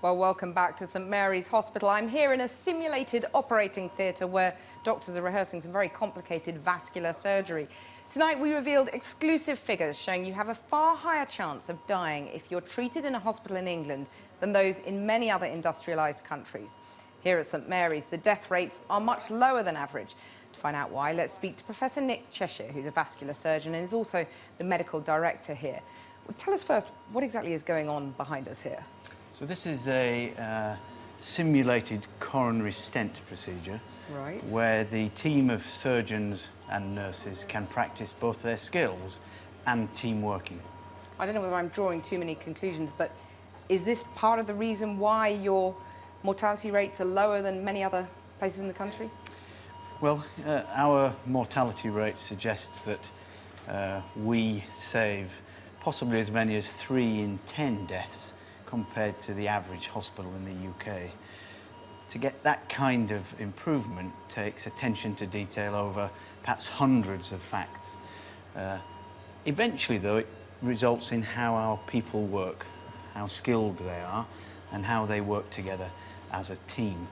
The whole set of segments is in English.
Well, welcome back to St Mary's Hospital. I'm here in a simulated operating theatre where doctors are rehearsing some very complicated vascular surgery. Tonight we revealed exclusive figures showing you have a far higher chance of dying if you're treated in a hospital in England than those in many other industrialised countries. Here at St Mary's, the death rates are much lower than average. To find out why, let's speak to Professor Nick Cheshire, who's a vascular surgeon and is also the medical director here. Well, tell us first, what exactly is going on behind us here? So this is a simulated coronary stent procedure, right, where the team of surgeons and nurses can practice both their skills and team working. I don't know whether I'm drawing too many conclusions, but is this part of the reason why your mortality rates are lower than many other places in the country? Well, our mortality rate suggests that we save possibly as many as 3 in 10 deaths compared to the average hospital in the UK. To get that kind of improvement takes attention to detail over perhaps hundreds of facts. Eventually, though, it results in how our people work, how skilled they are, and how they work together as a team.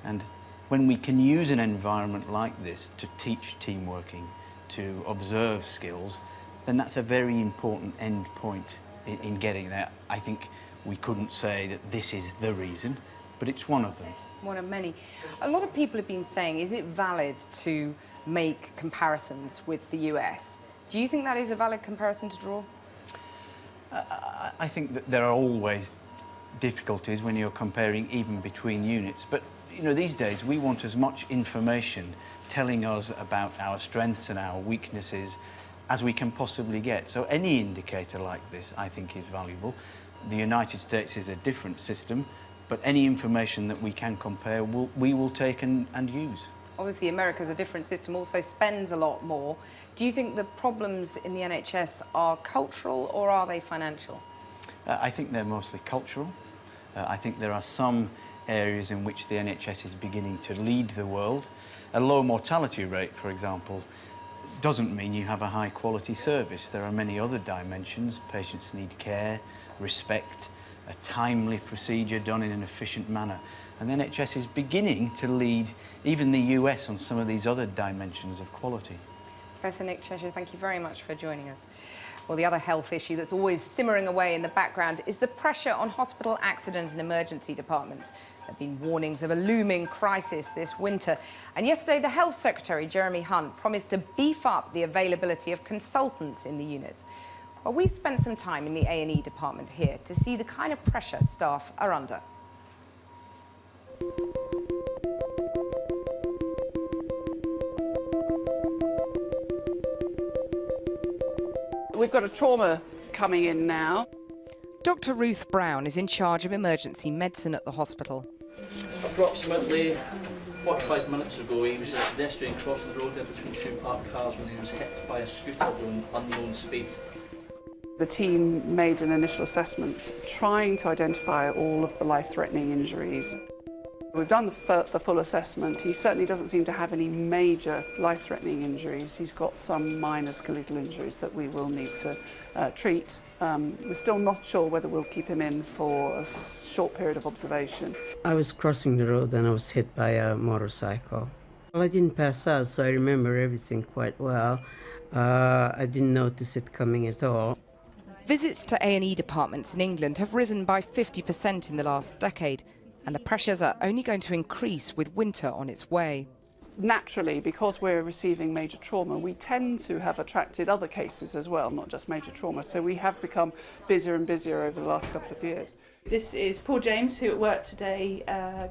And when we can use an environment like this to teach team working, to observe skills, then that's a very important end point in getting there. I think we couldn't say that this is the reason, but it's one of them. One of many. A lot of people have been saying, is it valid to make comparisons with the US? Do you think that is a valid comparison to draw? I think that there are always difficulties when you're comparing even between units, but you know, these days we want as much information telling us about our strengths and our weaknesses as we can possibly get. So any indicator like this, I think, is valuable. The United States is a different system, but any information that we can compare, we will take and use. Obviously, America's a different system, also spends a lot more. Do you think the problems in the NHS are cultural or are they financial? I think they're mostly cultural. I think there are some areas in which the NHS is beginning to lead the world. A low mortality rate, for example, doesn't mean you have a high quality service. There are many other dimensions. Patients need care, respect, a timely procedure done in an efficient manner. And the NHS is beginning to lead even the US on some of these other dimensions of quality. Professor Nick Cheshire, thank you very much for joining us. Well, the other health issue that's always simmering away in the background is the pressure on hospital accident and emergency departments. There have been warnings of a looming crisis this winter. And yesterday, the Health Secretary, Jeremy Hunt, promised to beef up the availability of consultants in the units. Well, we've spent some time in the A&E department here to see the kind of pressure staff are under. We've got a trauma coming in now. Dr. Ruth Brown is in charge of emergency medicine at the hospital. Approximately 45 minutes ago, he was at a pedestrian crossing the road there between 2 parked cars when he was hit by a scooter doing unknown speed. The team made an initial assessment trying to identify all of the life-threatening injuries. We've done the full assessment. He certainly doesn't seem to have any major life-threatening injuries. He's got some minor skeletal injuries that we will need to treat. We're still not sure whether we'll keep him in for a short period of observation. I was crossing the road and I was hit by a motorcycle. Well, I didn't pass out, so I remember everything quite well. I didn't notice it coming at all. Visits to A&E departments in England have risen by 50% in the last decade, and the pressures are only going to increase with winter on its way. Naturally, because we're receiving major trauma, we tend to have attracted other cases as well, not just major trauma. So we have become busier and busier over the last couple of years. This is Paul James, who at work today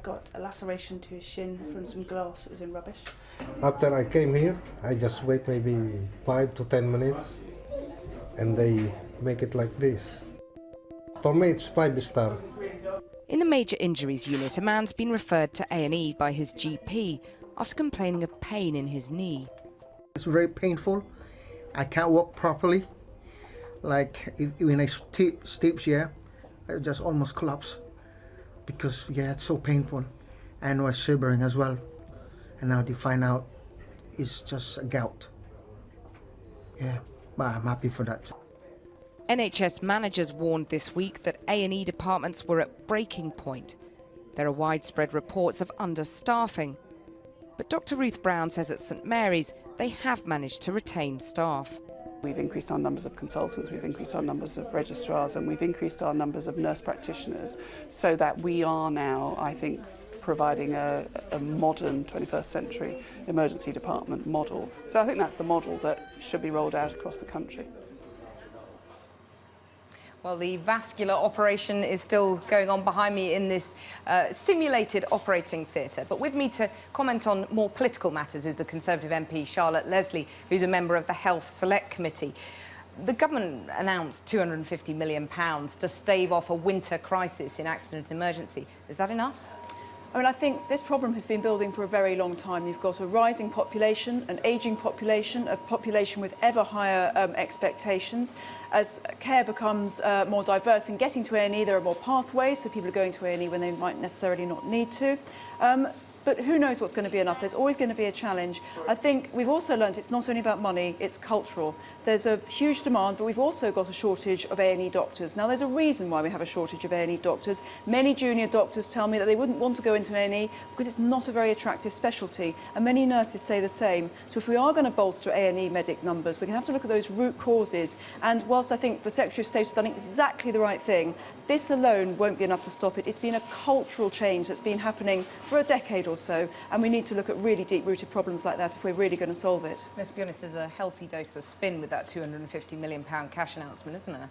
got a laceration to his shin from some glass that was in rubbish. After I came here, I just wait maybe 5 to 10 minutes and they make it like this. For me, it's 5-star. In the major injuries unit, a man's been referred to A&E by his GP after complaining of pain in his knee. It's very painful. I can't walk properly. Like when I steps, yeah, I just almost collapse because yeah, it's so painful. And I was shivering as well. And now they find out it's just a gout. Yeah, but I'm happy for that. NHS managers warned this week that A&E departments were at breaking point. There are widespread reports of understaffing. But Dr Ruth Brown says at St Mary's they have managed to retain staff. We've increased our numbers of consultants, we've increased our numbers of registrars, and we've increased our numbers of nurse practitioners, so that we are now, I think, providing a modern 21st century emergency department model. So I think that's the model that should be rolled out across the country. Well, the vascular operation is still going on behind me in this simulated operating theatre. But with me to comment on more political matters is the Conservative MP Charlotte Leslie, who's a member of the Health Select Committee. The government announced £250 million to stave off a winter crisis in accident and emergency. Is that enough? I mean, I think this problem has been building for a very long time. You've got a rising population, an ageing population, a population with ever higher expectations. As care becomes more diverse in getting to A&E, there are more pathways, so people are going to A&E when they might necessarily not need to. But who knows what's going to be enough? There's always going to be a challenge. I think we've also learned it's not only about money, it's cultural. There's a huge demand, but we've also got a shortage of A&E doctors. Now, there's a reason why we have a shortage of A&E doctors. Many junior doctors tell me that they wouldn't want to go into A&E because it's not a very attractive specialty, and many nurses say the same. So if we are going to bolster A&E medic numbers, we're going to have to look at those root causes. And whilst I think the Secretary of State has done exactly the right thing, this alone won't be enough to stop it. It's been a cultural change that's been happening for a decade or so, and we need to look at really deep-rooted problems like that if we're really going to solve it. Let's be honest, there's a healthy dose of spin with that £250 million cash announcement, isn't there?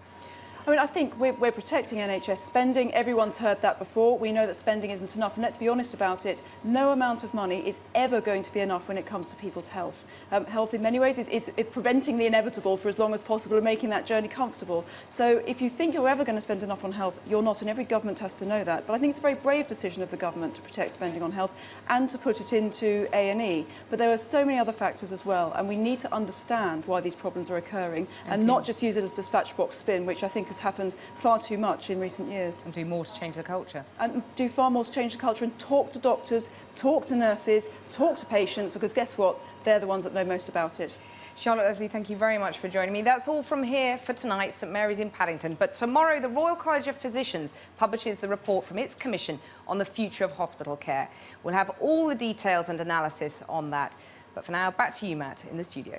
I mean, I think we're protecting NHS spending. Everyone's heard that before. We know that spending isn't enough. And let's be honest about it, no amount of money is ever going to be enough when it comes to people's health. Health, in many ways, is preventing the inevitable for as long as possible and making that journey comfortable. So if you think you're ever going to spend enough on health, you're not, and every government has to know that. But I think it's a very brave decision of the government to protect spending on health and to put it into A&E. But there are so many other factors as well, and we need to understand why these problems are occurring and not just use it as dispatch box spin, which I think has happened far too much in recent years. And do more to change the culture. And do far more to change the culture and talk to doctors, talk to nurses, talk to patients, because guess what? They're the ones that know most about it. Charlotte Leslie, thank you very much for joining me. That's all from here for tonight, St Mary's in Paddington. But tomorrow, the Royal College of Physicians publishes the report from its commission on the future of hospital care. We'll have all the details and analysis on that. But for now, back to you, Matt, in the studio.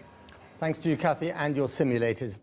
Thanks to you, Cathy, and your simulators.